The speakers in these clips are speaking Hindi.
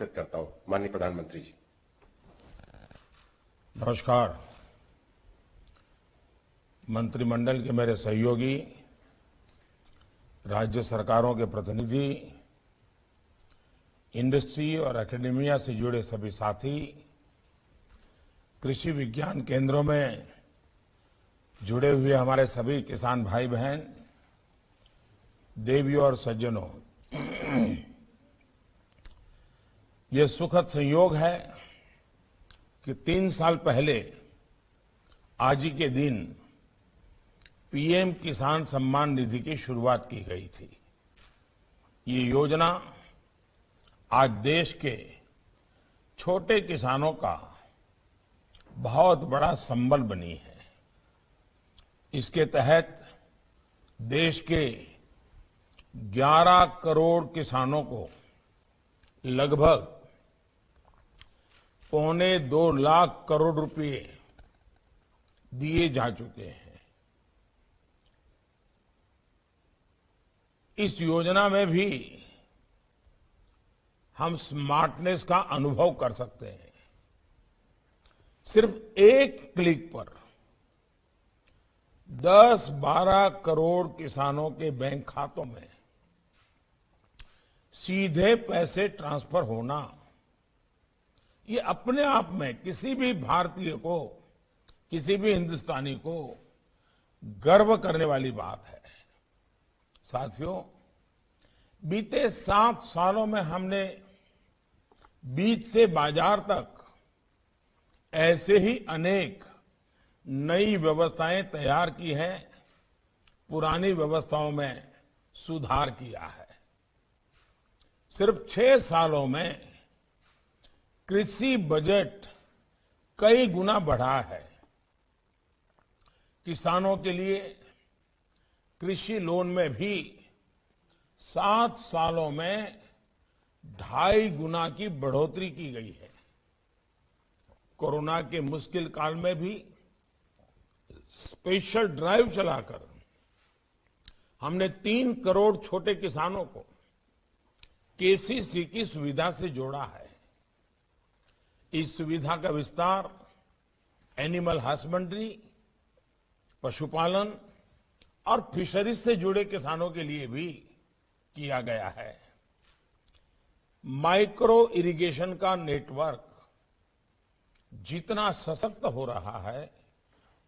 आमंत्रित करता हूं। माननीय प्रधानमंत्री जी। नमस्कार। मंत्रिमंडल के मेरे सहयोगी, राज्य सरकारों के प्रतिनिधि, इंडस्ट्री और एकेडेमिया से जुड़े सभी साथी, कृषि विज्ञान केंद्रों में जुड़े हुए हमारे सभी किसान भाई बहन, देवियों और सज्जनों, ये सुखद संयोग है कि 3 साल पहले आज ही के दिन पीएम किसान सम्मान निधि की शुरुआत की गई थी। ये योजना आज देश के छोटे किसानों का बहुत बड़ा संबल बनी है। इसके तहत देश के 11 करोड़ किसानों को लगभग 1.25 लाख करोड़ रुपए दिए जा चुके हैं। इस योजना में भी हम स्मार्टनेस का अनुभव कर सकते हैं। सिर्फ एक क्लिक पर 10-12 करोड़ किसानों के बैंक खातों में सीधे पैसे ट्रांसफर होना, ये अपने आप में किसी भी भारतीय को, किसी भी हिंदुस्तानी को गर्व करने वाली बात है। साथियों, बीते 7 सालों में हमने बीज से बाजार तक ऐसे ही अनेक नई व्यवस्थाएं तैयार की हैं, पुरानी व्यवस्थाओं में सुधार किया है। सिर्फ 6 सालों में कृषि बजट कई गुना बढ़ा है। किसानों के लिए कृषि लोन में भी 7 सालों में 2.5 गुना की बढ़ोतरी की गई है। कोरोना के मुश्किल काल में भी स्पेशल ड्राइव चलाकर हमने 3 करोड़ छोटे किसानों को केसीसी की सुविधा से जोड़ा है। इस सुविधा का विस्तार एनिमल हस्बेंड्री, पशुपालन और फिशरीज से जुड़े किसानों के लिए भी किया गया है। माइक्रो इरिगेशन का नेटवर्क जितना सशक्त हो रहा है,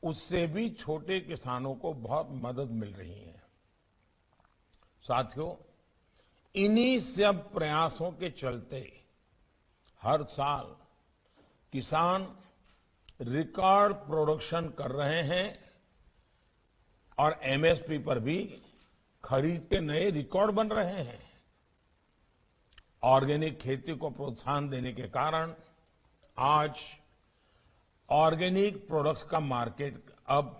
उससे भी छोटे किसानों को बहुत मदद मिल रही है। साथियों, इन्हीं सब प्रयासों के चलते हर साल किसान रिकॉर्ड प्रोडक्शन कर रहे हैं और एमएसपी पर भी खरीद के नए रिकॉर्ड बन रहे हैं। ऑर्गेनिक खेती को प्रोत्साहन देने के कारण आज ऑर्गेनिक प्रोडक्ट्स का मार्केट अब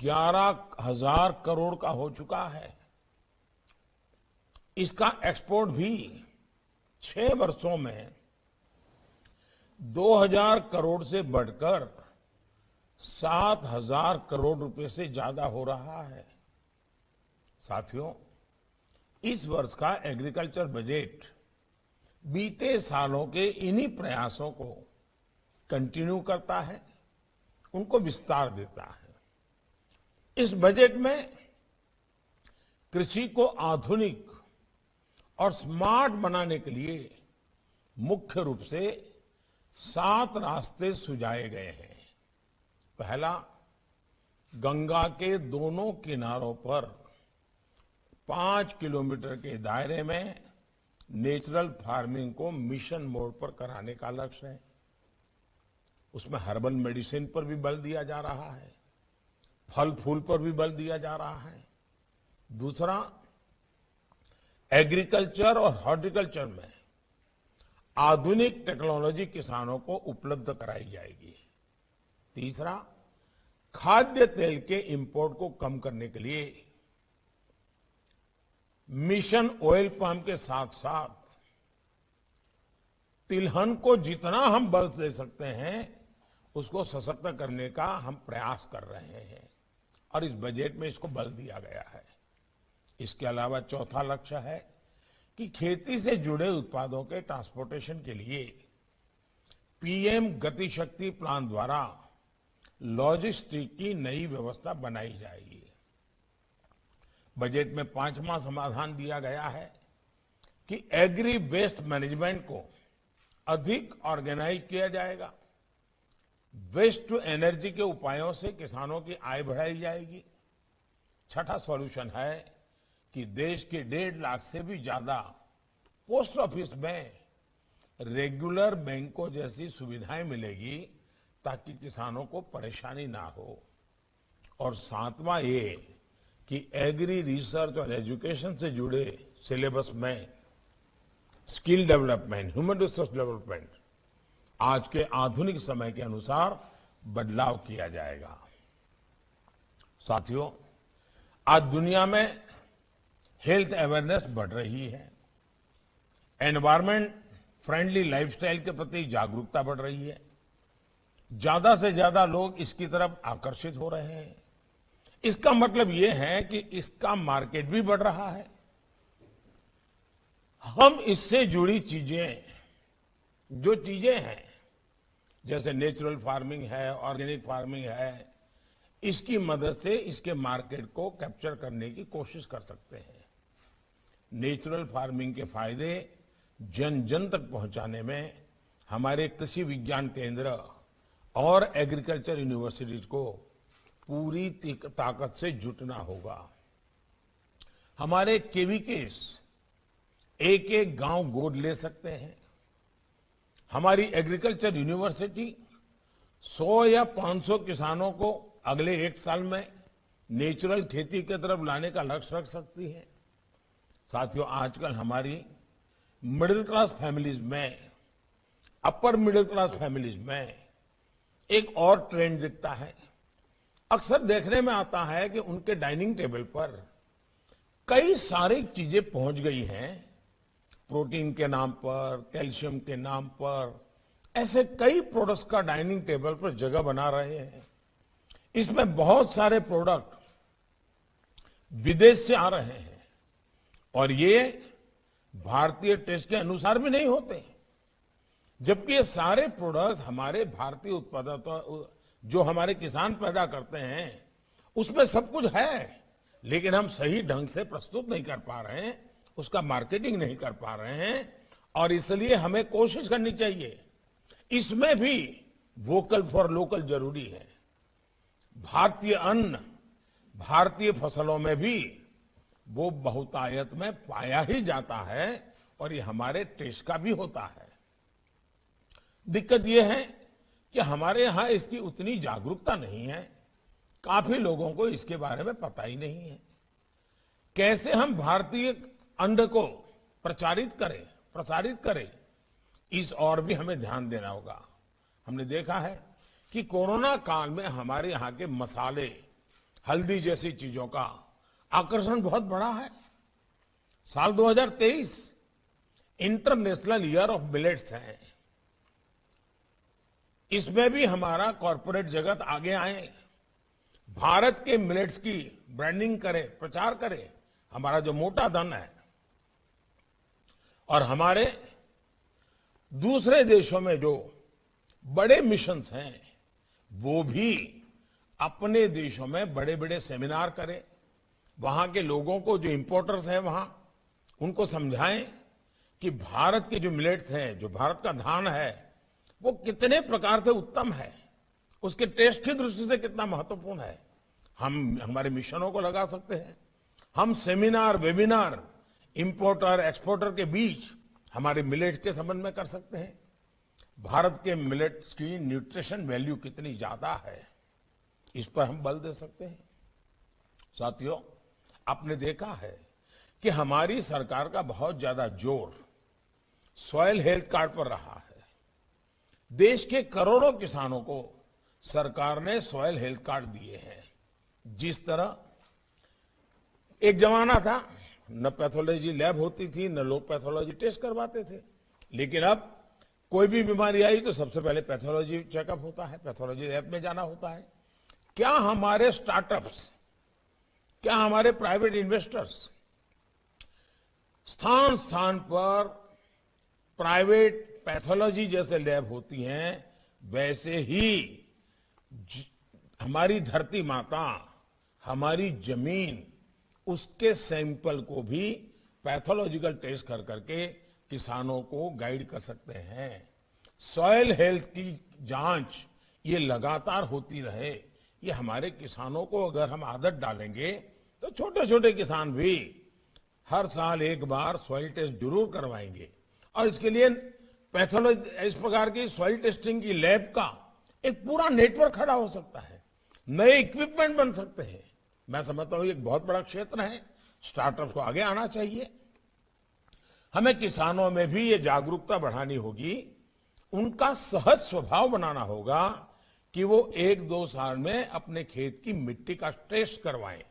11,000 करोड़ का हो चुका है। इसका एक्सपोर्ट भी 6 वर्षों में 2,000 करोड़ से बढ़कर 7,000 करोड़ रुपए से ज्यादा हो रहा है। साथियों, इस वर्ष का एग्रीकल्चर बजट बीते सालों के इन्हीं प्रयासों को कंटिन्यू करता है, उनको विस्तार देता है। इस बजट में कृषि को आधुनिक और स्मार्ट बनाने के लिए मुख्य रूप से 7 रास्ते सुझाए गए हैं। पहला, गंगा के दोनों किनारों पर 5 किलोमीटर के दायरे में नेचुरल फार्मिंग को मिशन मोड पर कराने का लक्ष्य है। उसमें हर्बल मेडिसिन पर भी बल दिया जा रहा है, फल फूल पर भी बल दिया जा रहा है। दूसरा, एग्रीकल्चर और हॉर्टिकल्चर में आधुनिक टेक्नोलॉजी किसानों को उपलब्ध कराई जाएगी। तीसरा, खाद्य तेल के इंपोर्ट को कम करने के लिए मिशन ऑयल पाम के साथ साथ तिलहन को जितना हम बल दे सकते हैं, उसको सशक्त करने का हम प्रयास कर रहे हैं और इस बजट में इसको बल दिया गया है। इसके अलावा चौथा लक्ष्य है कि खेती से जुड़े उत्पादों के ट्रांसपोर्टेशन के लिए पीएम गति शक्ति प्लान द्वारा लॉजिस्टिक की नई व्यवस्था बनाई जाएगी। बजट में 5वां समाधान दिया गया है कि एग्री वेस्ट मैनेजमेंट को अधिक ऑर्गेनाइज किया जाएगा। वेस्ट टू एनर्जी के उपायों से किसानों की आय बढ़ाई जाएगी। छठा सॉल्यूशन है कि देश के 1.5 लाख से भी ज्यादा पोस्ट ऑफिस में रेगुलर बैंकों जैसी सुविधाएं मिलेगी ताकि किसानों को परेशानी ना हो। और 7वां ये कि एग्री रिसर्च और एजुकेशन से जुड़े सिलेबस में skill development, human resource development आज के आधुनिक समय के अनुसार बदलाव किया जाएगा। साथियों, आज दुनिया में हेल्थ अवेयरनेस बढ़ रही है, एनवायरमेंट फ्रेंडली लाइफस्टाइल के प्रति जागरूकता बढ़ रही है, ज्यादा से ज्यादा लोग इसकी तरफ आकर्षित हो रहे हैं। इसका मतलब ये है कि इसका मार्केट भी बढ़ रहा है। हम इससे जुड़ी चीजें, जो चीजें हैं जैसे नेचुरल फार्मिंग है, ऑर्गेनिक फार्मिंग है, इसकी मदद से इसके मार्केट को कैप्चर करने की कोशिश कर सकते हैं। नेचुरल फार्मिंग के फायदे जन जन तक पहुंचाने में हमारे कृषि विज्ञान केंद्र और एग्रीकल्चर यूनिवर्सिटीज को पूरी ताकत से जुटना होगा। हमारे केवीकेस एक एक गांव गोद ले सकते हैं। हमारी एग्रीकल्चर यूनिवर्सिटी 100 या 500 किसानों को अगले 1 साल में नेचुरल खेती की तरफ लाने का लक्ष्य रख सकती है। साथियों, आजकल हमारी मिडिल क्लास फैमिलीज में, अपर मिडिल क्लास फैमिलीज में एक और ट्रेंड दिखता है। अक्सर देखने में आता है कि उनके डाइनिंग टेबल पर कई सारी चीजें पहुंच गई हैं। प्रोटीन के नाम पर, कैल्शियम के नाम पर, ऐसे कई प्रोडक्ट्स का डाइनिंग टेबल पर जगह बना रहे हैं। इसमें बहुत सारे प्रोडक्ट विदेश से आ रहे हैं और ये भारतीय टेस्ट के अनुसार भी नहीं होते, जबकि ये सारे प्रोडक्ट्स हमारे भारतीय उत्पादों, जो हमारे किसान पैदा करते हैं, उसमें सब कुछ है, लेकिन हम सही ढंग से प्रस्तुत नहीं कर पा रहे हैं, उसका मार्केटिंग नहीं कर पा रहे हैं। और इसलिए हमें कोशिश करनी चाहिए, इसमें भी वोकल फॉर लोकल जरूरी है। भारतीय अन्न, भारतीय फसलों में भी वो बहुतायत में पाया ही जाता है और ये हमारे टेस्ट का भी होता है। दिक्कत ये है कि हमारे यहां इसकी उतनी जागरूकता नहीं है। काफी लोगों को इसके बारे में पता ही नहीं है। कैसे हम भारतीय अन्न को प्रसारित करें, इस और भी हमें ध्यान देना होगा। हमने देखा है कि कोरोना काल में हमारे यहाँ के मसाले, हल्दी जैसी चीजों का आकर्षण बहुत बढ़ा है। साल 2023 इंटरनेशनल ईयर ऑफ मिलेट्स है। इसमें भी हमारा कॉरपोरेट जगत आगे आए, भारत के मिलेट्स की ब्रांडिंग करे, प्रचार करे, हमारा जो मोटा धन है। और हमारे दूसरे देशों में जो बड़े मिशंस हैं, वो भी अपने देशों में बड़े बड़े सेमिनार करें, वहां के लोगों को, जो इंपोर्टर्स हैं वहां, उनको समझाएं कि भारत के जो मिलेट्स हैं, जो भारत का धान है, वो कितने प्रकार से उत्तम है, उसके टेस्ट की दृष्टि से कितना महत्वपूर्ण है। हम हमारे मिशनों को लगा सकते हैं। हम सेमिनार, वेबिनार इंपोर्टर एक्सपोर्टर के बीच हमारे मिलेट्स के संबंध में कर सकते हैं। भारत के मिलेट्स की न्यूट्रिशन वैल्यू कितनी ज्यादा है, इस पर हम बल दे सकते हैं। साथियों, आपने देखा है कि हमारी सरकार का बहुत ज्यादा जोर सॉइल हेल्थ कार्ड पर रहा है। देश के करोड़ों किसानों को सरकार ने सॉइल हेल्थ कार्ड दिए हैं। जिस तरह एक जमाना था, न पैथोलॉजी लैब होती थी, न लोग पैथोलॉजी टेस्ट करवाते थे, लेकिन अब कोई भी बीमारी आई तो सबसे पहले पैथोलॉजी चेकअप होता है, पैथोलॉजी लैब में जाना होता है। क्या हमारे स्टार्टअप्स, क्या हमारे प्राइवेट इन्वेस्टर्स स्थान स्थान पर प्राइवेट पैथोलॉजी जैसे लैब होती हैं, वैसे ही हमारी धरती माता, हमारी जमीन, उसके सैंपल को भी पैथोलॉजिकल टेस्ट कर करके किसानों को गाइड कर सकते हैं। सॉइल हेल्थ की जांच ये लगातार होती रहे, ये हमारे किसानों को अगर हम आदत डालेंगे तो छोटे छोटे किसान भी हर साल एक बार सॉइल टेस्ट जरूर करवाएंगे। और इसके लिए पैथोलॉजी, इस प्रकार की सॉइल टेस्टिंग की लैब का एक पूरा नेटवर्क खड़ा हो सकता है, नए इक्विपमेंट बन सकते हैं। मैं समझता हूं एक बहुत बड़ा क्षेत्र है, स्टार्टअप्स को आगे आना चाहिए। हमें किसानों में भी ये जागरूकता बढ़ानी होगी, उनका सहज स्वभाव बनाना होगा कि वो 1-2 साल में अपने खेत की मिट्टी का टेस्ट करवाएं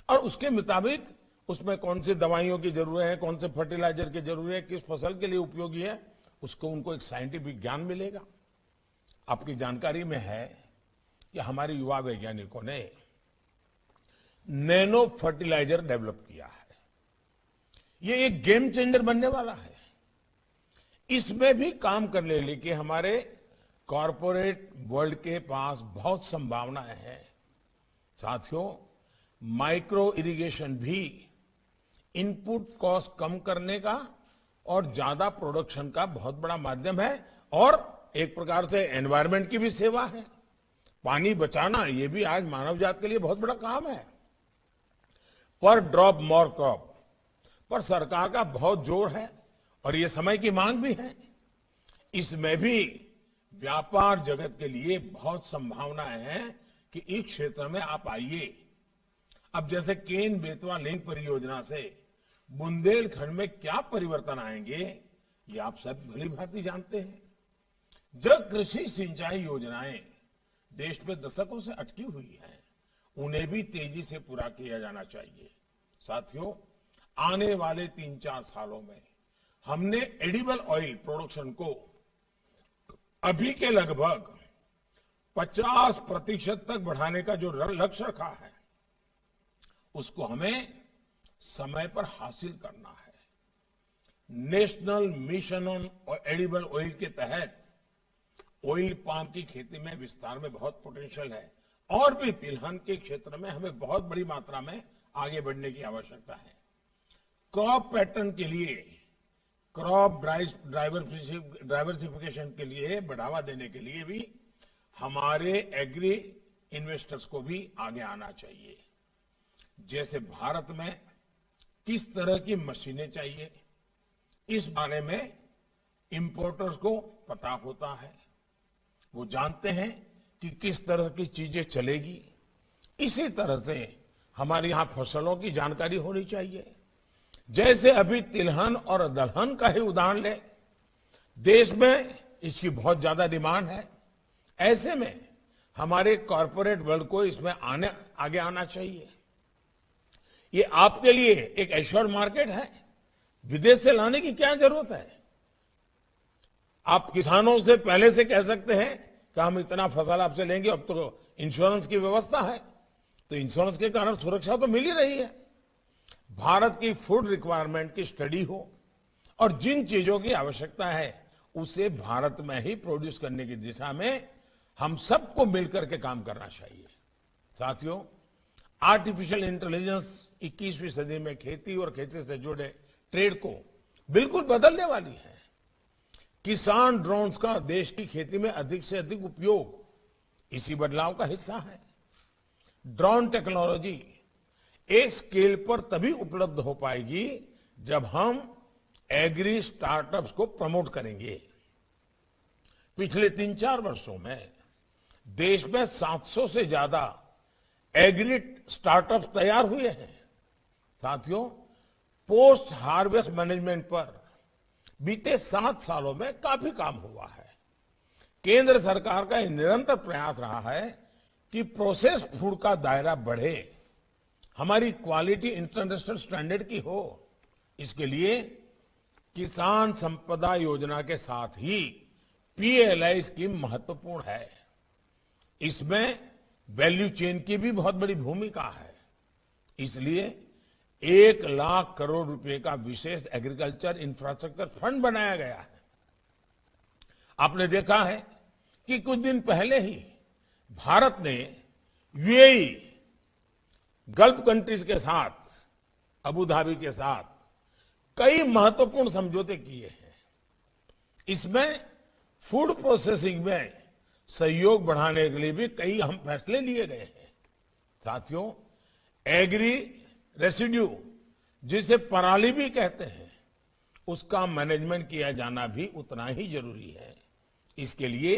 और उसके मुताबिक उसमें कौन सी दवाइयों की जरूरत है, कौन से फर्टिलाइजर की जरूरत है, किस फसल के लिए उपयोगी है, उसको उनको एक साइंटिफिक ज्ञान मिलेगा। आपकी जानकारी में है कि हमारे युवा वैज्ञानिकों ने नैनो फर्टिलाइजर डेवलप किया है। ये एक गेम चेंजर बनने वाला है। इसमें भी काम करने के लिए हमारे कॉरपोरेट वर्ल्ड के पास बहुत संभावनाएं हैं। साथियों, माइक्रो इरिगेशन भी इनपुट कॉस्ट कम करने का और ज्यादा प्रोडक्शन का बहुत बड़ा माध्यम है और एक प्रकार से एनवायरनमेंट की भी सेवा है। पानी बचाना ये भी आज मानव जात के लिए बहुत बड़ा काम है। पर ड्रॉप मोर क्रॉप पर सरकार का बहुत जोर है और ये समय की मांग भी है। इसमें भी व्यापार जगत के लिए बहुत संभावनाएं हैं कि इस क्षेत्र में आप आइए। अब जैसे केन बेतवा लिंक परियोजना से बुंदेलखंड में क्या परिवर्तन आएंगे, ये आप सब भली भांति जानते हैं। जब कृषि सिंचाई योजनाएं देश में दशकों से अटकी हुई हैं, उन्हें भी तेजी से पूरा किया जाना चाहिए। साथियों, आने वाले 3-4 सालों में हमने एडिबल ऑयल प्रोडक्शन को अभी के लगभग 50% तक बढ़ाने का जो लक्ष्य रखा है, उसको हमें समय पर हासिल करना है। National mission on edible oil के तहत ऑयल पाम की खेती में विस्तार में बहुत पोटेंशियल है और भी तिलहन के क्षेत्र में हमें बहुत बड़ी मात्रा में आगे बढ़ने की आवश्यकता है। क्रॉप पैटर्न के लिए, क्रॉप डाइवर्सिफिकेशन के लिए बढ़ावा देने के लिए भी हमारे एग्री इन्वेस्टर्स को भी आगे आना चाहिए। जैसे भारत में किस तरह की मशीनें चाहिए, इस बारे में इंपोर्टर्स को पता होता है, वो जानते हैं कि किस तरह की चीजें चलेगी। इसी तरह से हमारे यहां फसलों की जानकारी होनी चाहिए। जैसे अभी तिलहन और दलहन का ही उदाहरण ले, देश में इसकी बहुत ज्यादा डिमांड है। ऐसे में हमारे कॉरपोरेट वर्ल्ड को इसमें आगे आना चाहिए। ये आपके लिए एक एश्योर्ड मार्केट है, विदेश से लाने की क्या जरूरत है। आप किसानों से पहले से कह सकते हैं कि हम इतना फसल आपसे लेंगे, अब तो इंश्योरेंस की व्यवस्था है, तो इंश्योरेंस के कारण सुरक्षा तो मिल ही रही है। भारत की फूड रिक्वायरमेंट की स्टडी हो और जिन चीजों की आवश्यकता है उसे भारत में ही प्रोड्यूस करने की दिशा में हम सबको मिलकर के काम करना चाहिए। साथियों, आर्टिफिशियल इंटेलिजेंस 21वीं सदी में खेती और खेती से जुड़े ट्रेड को बिल्कुल बदलने वाली है। किसान ड्रोन्स का देश की खेती में अधिक से अधिक उपयोग इसी बदलाव का हिस्सा है। ड्रोन टेक्नोलॉजी एक स्केल पर तभी उपलब्ध हो पाएगी जब हम एग्री स्टार्टअप्स को प्रमोट करेंगे। पिछले 3-4 वर्षों में देश में 700 से ज्यादा एग्री स्टार्टअप्स तैयार हुए हैं। साथियों, पोस्ट हार्वेस्ट मैनेजमेंट पर बीते 7 सालों में काफी काम हुआ है। केंद्र सरकार का यह निरंतर प्रयास रहा है कि प्रोसेस्ड फूड का दायरा बढ़े, हमारी क्वालिटी इंटरनेशनल स्टैंडर्ड की हो। इसके लिए किसान संपदा योजना के साथ ही पीएलआई स्कीम महत्वपूर्ण है। इसमें वैल्यू चेन की भी बहुत बड़ी भूमिका है। इसलिए 1,00,000 करोड़ रुपए का विशेष एग्रीकल्चर इंफ्रास्ट्रक्चर फंड बनाया गया है। आपने देखा है कि कुछ दिन पहले ही भारत ने यूएई, गल्फ कंट्रीज के साथ, अबू धाबी के साथ कई महत्वपूर्ण समझौते किए हैं। इसमें फूड प्रोसेसिंग में सहयोग बढ़ाने के लिए भी कई अहम फैसले लिए गए हैं। साथियों, एग्री रेसिड्यू, जिसे पराली भी कहते हैं, उसका मैनेजमेंट किया जाना भी उतना ही जरूरी है। इसके लिए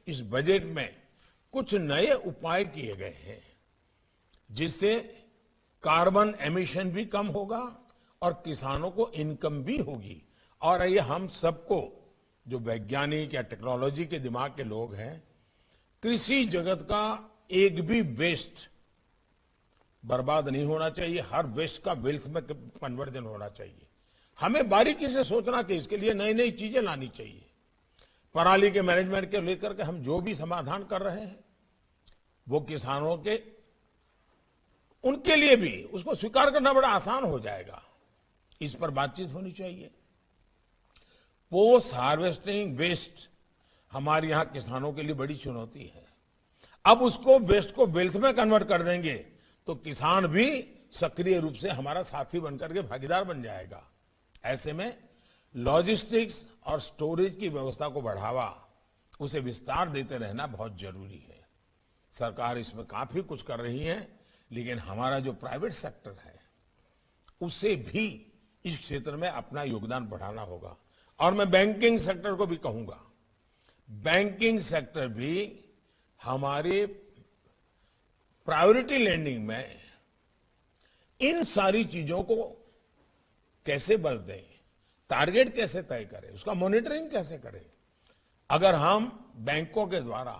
इस बजट में कुछ नए उपाय किए गए हैं, जिससे कार्बन एमिशन भी कम होगा और किसानों को इनकम भी होगी। और ये हम सबको, जो वैज्ञानिक या टेक्नोलॉजी के दिमाग के लोग हैं, कृषि जगत का एक भी वेस्ट बर्बाद नहीं होना चाहिए। हर वेस्ट का वेल्थ में कन्वर्जन होना चाहिए। हमें बारीकी से सोचना चाहिए, इसके लिए नई नई चीजें लानी चाहिए। पराली के मैनेजमेंट के लेकर के हम जो भी समाधान कर रहे हैं, वो किसानों के, उनके लिए भी उसको स्वीकार करना बड़ा आसान हो जाएगा। इस पर बातचीत होनी चाहिए। पोस्ट हार्वेस्टिंग वेस्ट हमारे यहां किसानों के लिए बड़ी चुनौती है। अब उसको वेस्ट को वेल्थ में कन्वर्ट कर देंगे तो किसान भी सक्रिय रूप से हमारा साथी बनकर के भागीदार बन जाएगा। ऐसे में लॉजिस्टिक्स और स्टोरेज की व्यवस्था को बढ़ावा, उसे विस्तार देते रहना बहुत जरूरी है। सरकार इसमें काफी कुछ कर रही है, लेकिन हमारा जो प्राइवेट सेक्टर है, उसे भी इस क्षेत्र में अपना योगदान बढ़ाना होगा। और मैं बैंकिंग सेक्टर को भी कहूंगा, बैंकिंग सेक्टर भी हमारे प्रायोरिटी लैंडिंग में इन सारी चीजों को कैसे बल दें, टारगेट कैसे तय करें, उसका मॉनिटरिंग कैसे करें। अगर हम बैंकों के द्वारा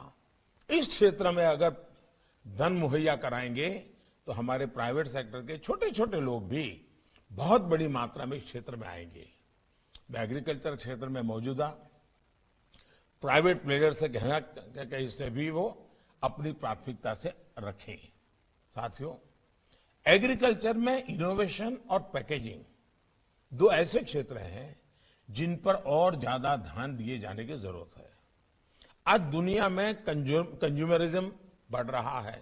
इस क्षेत्र में अगर धन मुहैया कराएंगे तो हमारे प्राइवेट सेक्टर के छोटे छोटे लोग भी बहुत बड़ी मात्रा में इस क्षेत्र में आएंगे। मैं एग्रीकल्चर क्षेत्र में मौजूदा प्राइवेट प्लेयर से कहना कि इससे भी वो अपनी प्राथमिकता से रखें। साथियों, एग्रीकल्चर में इनोवेशन और पैकेजिंग दो ऐसे क्षेत्र हैं जिन पर और ज्यादा ध्यान दिए जाने की जरूरत है। आज दुनिया में कंज्यूमरिज्म बढ़ रहा है,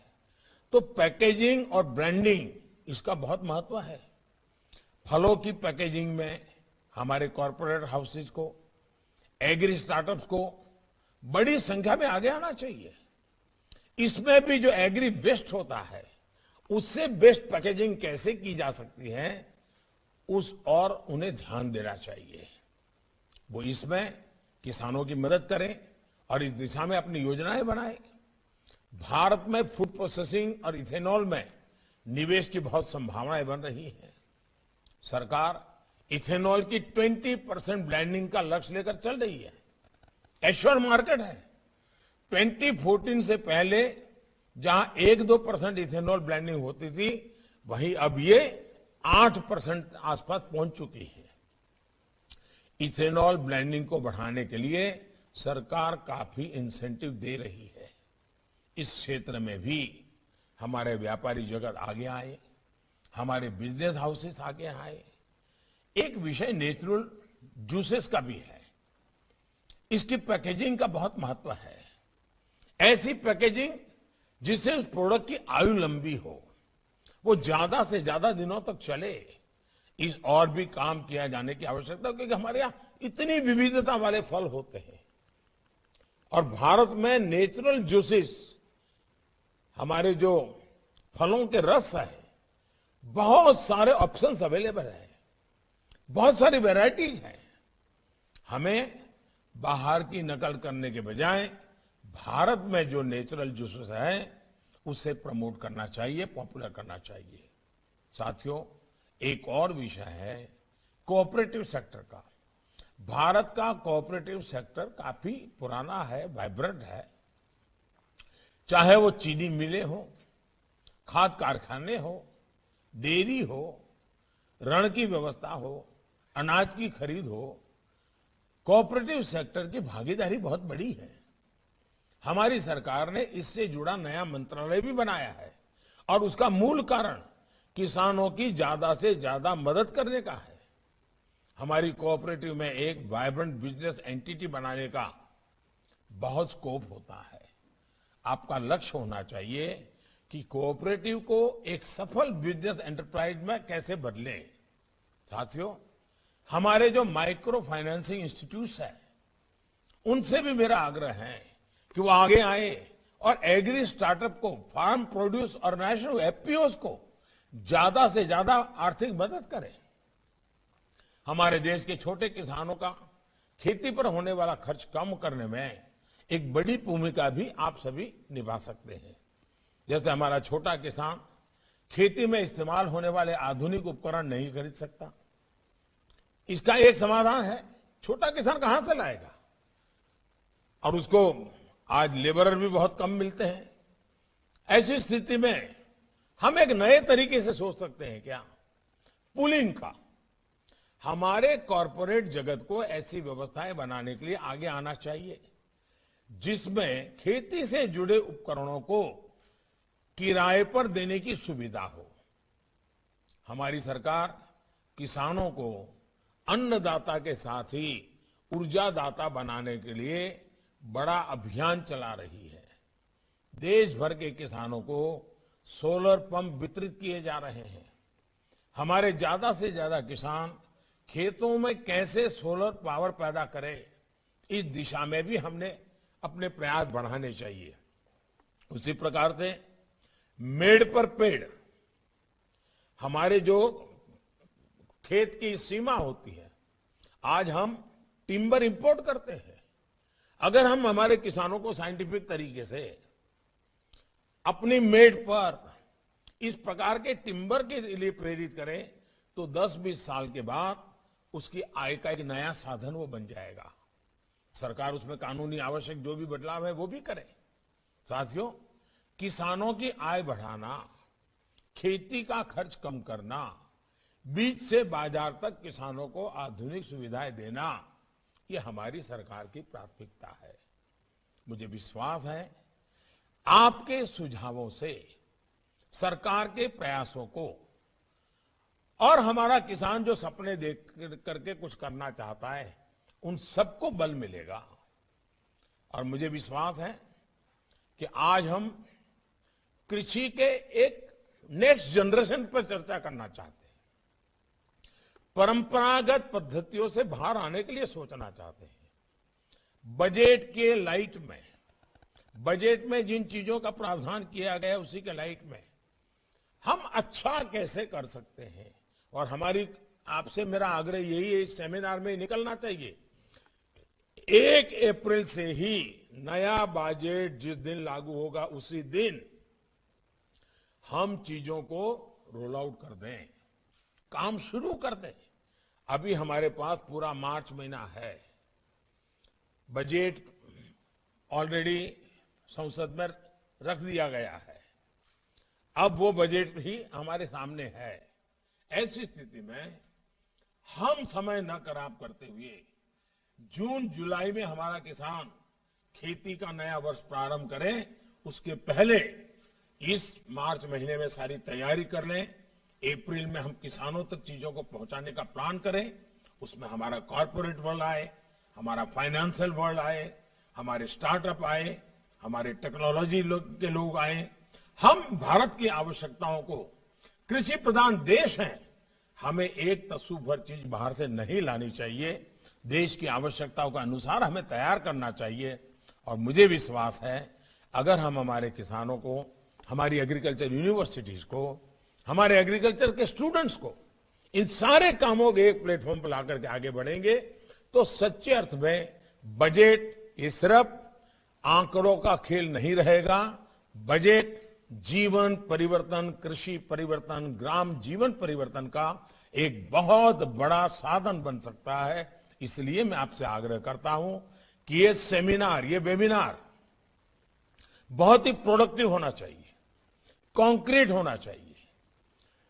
तो पैकेजिंग और ब्रांडिंग इसका बहुत महत्व है। फलों की पैकेजिंग में हमारे कॉर्पोरेट हाउसेज को, एग्री स्टार्टअप्स को बड़ी संख्या में आगे आना चाहिए। इसमें भी जो एग्री वेस्ट होता है, उससे बेस्ट पैकेजिंग कैसे की जा सकती है, उस और उन्हें ध्यान देना चाहिए। वो इसमें किसानों की मदद करें और इस दिशा में अपनी योजनाएं बनाएं। भारत में फूड प्रोसेसिंग और इथेनॉल में निवेश की बहुत संभावनाएं बन रही हैं। सरकार इथेनॉल की 20% ब्लेंडिंग का लक्ष्य लेकर चल रही है। एश्योर मार्केट है। 2014 से पहले जहां 1-2% इथेनॉल ब्लेंडिंग होती थी, वहीं अब ये 8% आसपास पहुंच चुकी है। इथेनॉल ब्लेंडिंग को बढ़ाने के लिए सरकार काफी इंसेंटिव दे रही है। इस क्षेत्र में भी हमारे व्यापारी जगत आगे आए, हमारे बिजनेस हाउसेस आगे आए। एक विषय नेचुरल जूसेस का भी है। इसकी पैकेजिंग का बहुत महत्व है। ऐसी पैकेजिंग जिससे उस प्रोडक्ट की आयु लंबी हो, वो ज्यादा से ज्यादा दिनों तक चले। इस और भी काम किया जाने की आवश्यकता है, क्योंकि हमारे यहां इतनी विविधता वाले फल होते हैं। और भारत में नेचुरल जूसेस, हमारे जो फलों के रस है, बहुत सारे ऑप्शंस अवेलेबल है, बहुत सारी वैरायटीज हैं। हमें बाहर की नकल करने के बजाय भारत में जो नेचुरल जूसेस है, उसे प्रमोट करना चाहिए, पॉपुलर करना चाहिए। साथियों, एक और विषय है कोऑपरेटिव सेक्टर का। भारत का कोऑपरेटिव सेक्टर काफी पुराना है, वाइब्रेंट है। चाहे वो चीनी मिलें हो, खाद कारखाने हो, डेयरी हो, ऋण की व्यवस्था हो, अनाज की खरीद हो, कोऑपरेटिव सेक्टर की भागीदारी बहुत बड़ी है। हमारी सरकार ने इससे जुड़ा नया मंत्रालय भी बनाया है और उसका मूल कारण किसानों की ज्यादा से ज्यादा मदद करने का है। हमारी कोऑपरेटिव में एक वाइब्रेंट बिजनेस एंटिटी बनाने का बहुत स्कोप होता है। आपका लक्ष्य होना चाहिए कि कोऑपरेटिव को एक सफल बिजनेस एंटरप्राइज में कैसे बदलें। साथियों, हमारे जो माइक्रो फाइनेंसिंग इंस्टीट्यूट्स हैं, उनसे भी मेरा आग्रह है कि वो आगे आए और एग्री स्टार्टअप को, फार्म प्रोड्यूस ऑर्गेनाइजेशन, एफपीओस को ज्यादा से ज्यादा आर्थिक मदद करें। हमारे देश के छोटे किसानों का खेती पर होने वाला खर्च कम करने में एक बड़ी भूमिका भी आप सभी निभा सकते हैं। जैसे हमारा छोटा किसान खेती में इस्तेमाल होने वाले आधुनिक उपकरण नहीं खरीद सकता, इसका एक समाधान है। छोटा किसान कहां से लाएगा? और उसको आज लेबरर भी बहुत कम मिलते हैं। ऐसी स्थिति में हम एक नए तरीके से सोच सकते हैं क्या? पूलिंग का। हमारे कॉरपोरेट जगत को ऐसी व्यवस्थाएं बनाने के लिए आगे आना चाहिए जिसमें खेती से जुड़े उपकरणों को किराए पर देने की सुविधा हो। हमारी सरकार किसानों को अन्नदाता के साथ ही ऊर्जादाता बनाने के लिए बड़ा अभियान चला रही है। देश भर के किसानों को सोलर पंप वितरित किए जा रहे हैं। हमारे ज्यादा से ज्यादा किसान खेतों में कैसे सोलर पावर पैदा करें, इस दिशा में भी हमने अपने प्रयास बढ़ाने चाहिए। उसी प्रकार से मेड़ पर पेड़, हमारे जो खेत की सीमा होती है, आज हम टिम्बर इंपोर्ट करते हैं। अगर हम हमारे किसानों को साइंटिफिक तरीके से अपनी मेड़ पर इस प्रकार के टिम्बर के लिए प्रेरित करें तो 10-20 साल के बाद उसकी आय का एक नया साधन वो बन जाएगा। सरकार उसमें कानूनी आवश्यक जो भी बदलाव है वो भी करे। साथियों, किसानों की आय बढ़ाना, खेती का खर्च कम करना, बीज से बाजार तक किसानों को आधुनिक सुविधाएं देना, ये हमारी सरकार की प्राथमिकता है। मुझे विश्वास है आपके सुझावों से सरकार के प्रयासों को और हमारा किसान जो सपने देख करके कुछ करना चाहता है, उन सबको बल मिलेगा। और मुझे विश्वास है कि आज हम कृषि के एक नेक्स्ट जनरेशन पर चर्चा करना चाहते हैं, परंपरागत पद्धतियों से बाहर आने के लिए सोचना चाहते हैं। बजट में जिन चीजों का प्रावधान किया गया है उसी के लाइट में हम अच्छा कैसे कर सकते हैं। और हमारी आपसे मेरा आग्रह यही है, इस सेमिनार में निकलना चाहिए। 1 अप्रैल से ही नया बजट जिस दिन लागू होगा उसी दिन हम चीजों को रोल आउट कर दें, काम शुरू कर दें। अभी हमारे पास पूरा मार्च महीना है, बजट ऑलरेडी संसद में रख दिया गया है, अब वो बजट भी हमारे सामने है। ऐसी स्थिति में हम समय न खराब करते हुए जून जुलाई में हमारा किसान खेती का नया वर्ष प्रारंभ करें, उसके पहले इस मार्च महीने में सारी तैयारी कर लें। अप्रैल में हम किसानों तक चीजों को पहुंचाने का प्लान करें। उसमें हमारा कॉर्पोरेट वर्ल्ड आए, हमारा फाइनेंशियल वर्ल्ड आए, हमारे स्टार्टअप आए, हमारे टेक्नोलॉजी के लोग आए। हम भारत की आवश्यकताओं को, कृषि प्रधान देश है, हमें एक तस्सु भर चीज बाहर से नहीं लानी चाहिए। देश की आवश्यकताओं के अनुसार हमें तैयार करना चाहिए। और मुझे विश्वास है अगर हम हमारे किसानों को, हमारी एग्रीकल्चर यूनिवर्सिटीज को, हमारे एग्रीकल्चर के स्टूडेंट्स को इन सारे कामों के एक प्लेटफॉर्म पर लाकर के आगे बढ़ेंगे तो सच्चे अर्थ में बजट ये सिर्फ आंकड़ों का खेल नहीं रहेगा। बजट जीवन परिवर्तन, कृषि परिवर्तन, ग्राम जीवन परिवर्तन का एक बहुत बड़ा साधन बन सकता है। इसलिए मैं आपसे आग्रह करता हूं कि ये सेमिनार, ये वेबिनार बहुत ही प्रोडक्टिव होना चाहिए, कॉन्क्रीट होना चाहिए,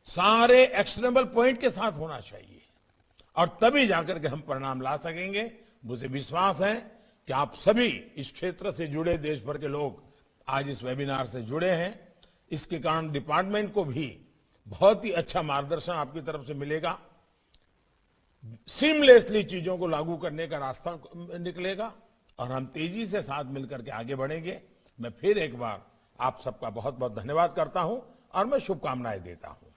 सारे एक्शनेबल पॉइंट के साथ होना चाहिए और तभी जाकर के हम परिणाम ला सकेंगे। मुझे विश्वास है कि आप सभी इस क्षेत्र से जुड़े देश भर के लोग आज इस वेबिनार से जुड़े हैं। इसके कारण डिपार्टमेंट को भी बहुत ही अच्छा मार्गदर्शन आपकी तरफ से मिलेगा, सीमलेसली चीजों को लागू करने का रास्ता निकलेगा और हम तेजी से साथ मिलकर के आगे बढ़ेंगे। मैं फिर एक बार आप सबका बहुत बहुत धन्यवाद करता हूं और मैं शुभकामनाएं देता हूं।